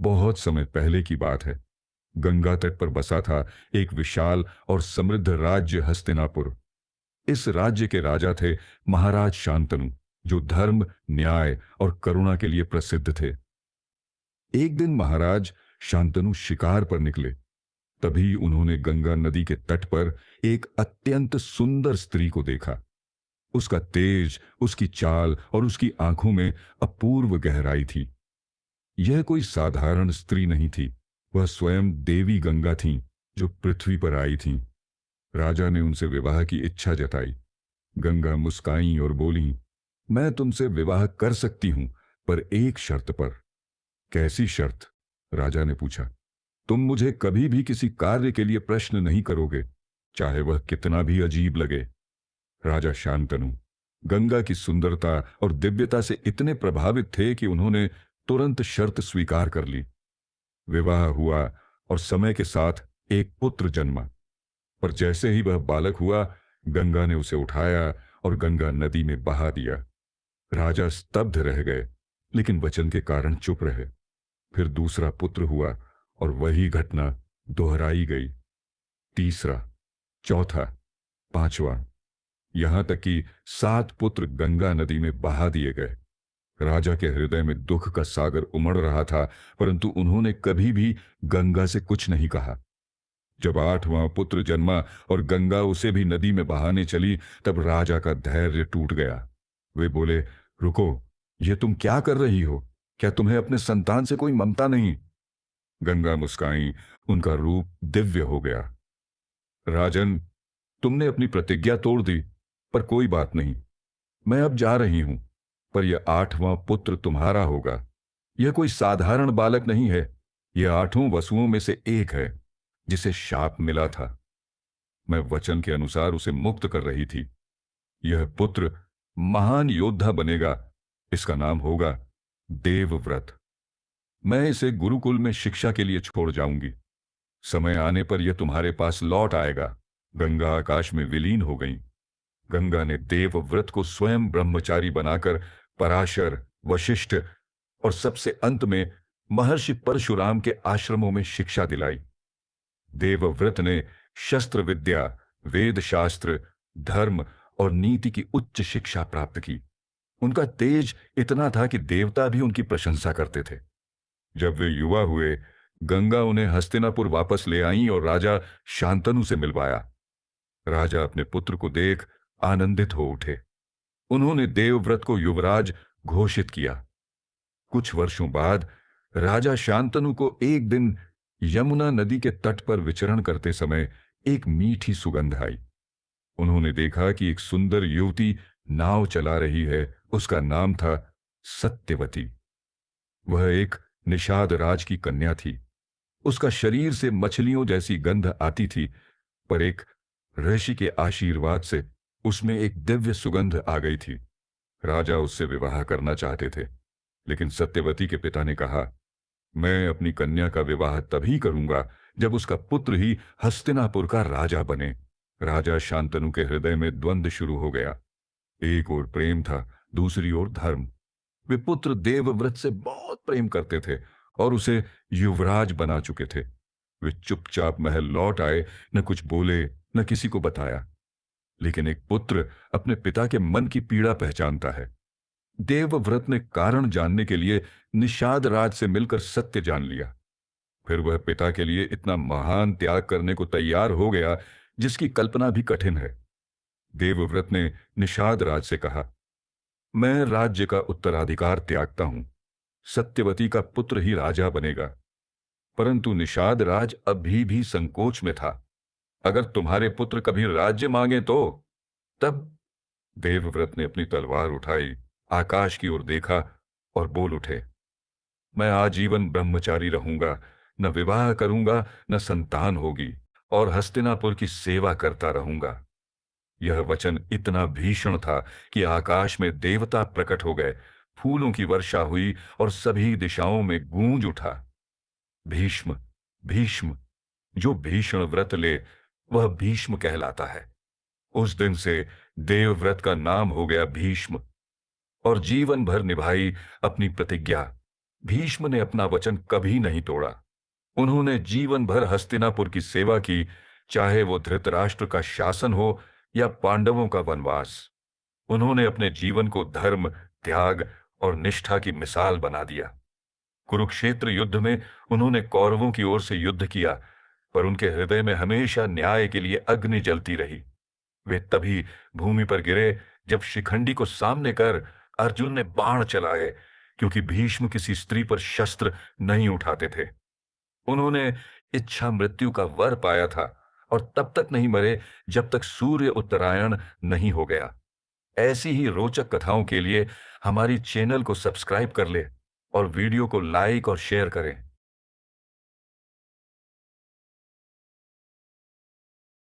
बहुत समय पहले की बात है। गंगा तट पर बसा था एक विशाल और समृद्ध राज्य हस्तिनापुर। इस राज्य के राजा थे महाराज शांतनु, जो धर्म, न्याय और करुणा के लिए प्रसिद्ध थे। एक दिन महाराज शांतनु शिकार पर निकले। तभी उन्होंने गंगा नदी के तट पर एक अत्यंत सुंदर स्त्री को देखा। उसका तेज, उसकी चाल और उसकी आंखों में अपूर्व गहराई थी। यह कोई साधारण स्त्री नहीं थी, वह स्वयं देवी गंगा थीं, जो पृथ्वी पर आई थीं। राजा ने उनसे विवाह की इच्छा जताई। गंगा मुस्काईं और बोलीं, मैं तुमसे विवाह कर सकती हूं, पर एक शर्त पर। कैसी शर्त? राजा ने पूछा। तुम मुझे कभी भी किसी कार्य के लिए प्रश्न नहीं करोगे, चाहे वह कितना भी अजीब लगे। राजा शांतनु गंगा की सुंदरता और दिव्यता से इतने प्रभावित थे कि उन्होंने तुरंत शर्त स्वीकार कर ली। विवाह हुआ और समय के साथ एक पुत्र जन्मा। पर जैसे ही वह बालक हुआ, गंगा ने उसे उठाया और गंगा नदी में बहा दिया। राजा स्तब्ध रह गए, लेकिन वचन के कारण चुप रहे। फिर दूसरा पुत्र हुआ और वही घटना दोहराई गई। तीसरा, चौथा, पांचवा, यहां तक कि 7 पुत्र गंगा नदी में बहा दिए गए। राजा के हृदय में दुख का सागर उमड़ रहा था, परंतु उन्होंने कभी भी गंगा से कुछ नहीं कहा। जब 8वां पुत्र जन्मा और गंगा उसे भी नदी में बहाने चली, तब राजा का धैर्य टूट गया। वे बोले, रुको, ये तुम क्या कर रही हो? क्या तुम्हें अपने संतान से कोई ममता नहीं? गंगा मुस्काई, उनका रूप दिव्य हो गया। राजन, तुमने अपनी प्रतिज्ञा तोड़ दी, पर कोई बात नहीं। मैं अब जा रही हूं, पर यह 8वां पुत्र तुम्हारा होगा। यह कोई साधारण बालक नहीं है, यह 8 वसुओं में से एक है, जिसे शाप मिला था। मैं वचन के अनुसार उसे मुक्त कर रही थी। यह पुत्र महान योद्धा बनेगा। इसका नाम होगा देवव्रत। मैं इसे गुरुकुल में शिक्षा के लिए छोड़ जाऊंगी। समय आने पर यह तुम्हारे पास लौट आएगा। गंगा आकाश में विलीन हो गई। गंगा ने देवव्रत को स्वयं ब्रह्मचारी बनाकर पराशर, वशिष्ठ और सबसे अंत में महर्षि परशुराम के आश्रमों में शिक्षा दिलाई। देवव्रत ने शस्त्र विद्या, वेद शास्त्र, धर्म और नीति की उच्च शिक्षा प्राप्त की। उनका तेज इतना था कि देवता भी उनकी प्रशंसा करते थे। जब वे युवा हुए, गंगा उन्हें हस्तिनापुर वापस ले आईं और राजा शांतनु से मिलवाया। राजा अपने पुत्र को देख आनंदित हो उठे। उन्होंने देवव्रत को युवराज घोषित किया। कुछ वर्षों बाद राजा शांतनु को एक दिन यमुना नदी के तट पर विचरण करते समय एक मीठी सुगंध आई। उन्होंने देखा कि एक सुंदर युवती नाव चला रही है। उसका नाम था सत्यवती। वह एक निषाद राज की कन्या थी। उसका शरीर से मछलियों जैसी गंध आती थी, पर एक ऋषि के आशीर्वाद से उसमें एक दिव्य सुगंध आ गई थी। राजा उससे विवाह करना चाहते थे, लेकिन सत्यवती के पिता ने कहा, मैं अपनी कन्या का विवाह तभी करूंगा जब उसका पुत्र ही हस्तिनापुर का राजा बने। राजा शांतनु के हृदय में द्वंद्व शुरू हो गया। एक ओर प्रेम था, दूसरी ओर धर्म। वे पुत्र देवव्रत से बहुत प्रेम करते थे और उसे युवराज बना चुके थे। वे चुपचाप महल लौट आए, न कुछ बोले, न किसी को बताया। लेकिन एक पुत्र अपने पिता के मन की पीड़ा पहचानता है। देवव्रत ने कारण जानने के लिए निषाद राज से मिलकर सत्य जान लिया। फिर वह पिता के लिए इतना महान त्याग करने को तैयार हो गया जिसकी कल्पना भी कठिन है। देवव्रत ने निषाद राज से कहा, मैं राज्य का उत्तराधिकार त्यागता हूं। सत्यवती का पुत्र ही राजा बनेगा। परंतु निषाद राज अभी भी संकोच में था। अगर तुम्हारे पुत्र कभी राज्य मांगे तो? तब देवव्रत ने अपनी तलवार उठाई, आकाश की ओर देखा और बोल उठे, मैं आजीवन ब्रह्मचारी रहूंगा, न विवाह करूंगा, न संतान होगी, और हस्तिनापुर की सेवा करता रहूंगा। यह वचन इतना भीषण था कि आकाश में देवता प्रकट हो गए, फूलों की वर्षा हुई और सभी दिशाओं में गूंज उठा, भीष्म, भीष्म। जो भीषण व्रत ले वह भीष्म कहलाता है। उस दिन से देवव्रत का नाम हो गया भीष्म, और जीवन भर निभाई अपनी प्रतिज्ञा। भीष्म ने अपना वचन कभी नहीं तोड़ा। उन्होंने जीवन भर हस्तिनापुर की सेवा की, चाहे वो धृतराष्ट्र का शासन हो या पांडवों का वनवास। उन्होंने अपने जीवन को धर्म, त्याग और निष्ठा की मिसाल बना दिया। कुरुक्षेत्र युद्ध में उन्होंने कौरवों की ओर से युद्ध किया, पर उनके हृदय में हमेशा न्याय के लिए अग्नि जलती रही। वे तभी भूमि पर गिरे जब शिखंडी को सामने कर अर्जुन ने बाण चलाए, क्योंकि भीष्म किसी स्त्री पर शस्त्र नहीं उठाते थे। उन्होंने इच्छा मृत्यु का वर पाया था और तब तक नहीं मरे जब तक सूर्य उत्तरायण नहीं हो गया। ऐसी ही रोचक कथाओं के लिए हमारी चैनल को सब्सक्राइब कर ले और वीडियो को लाइक और शेयर करें।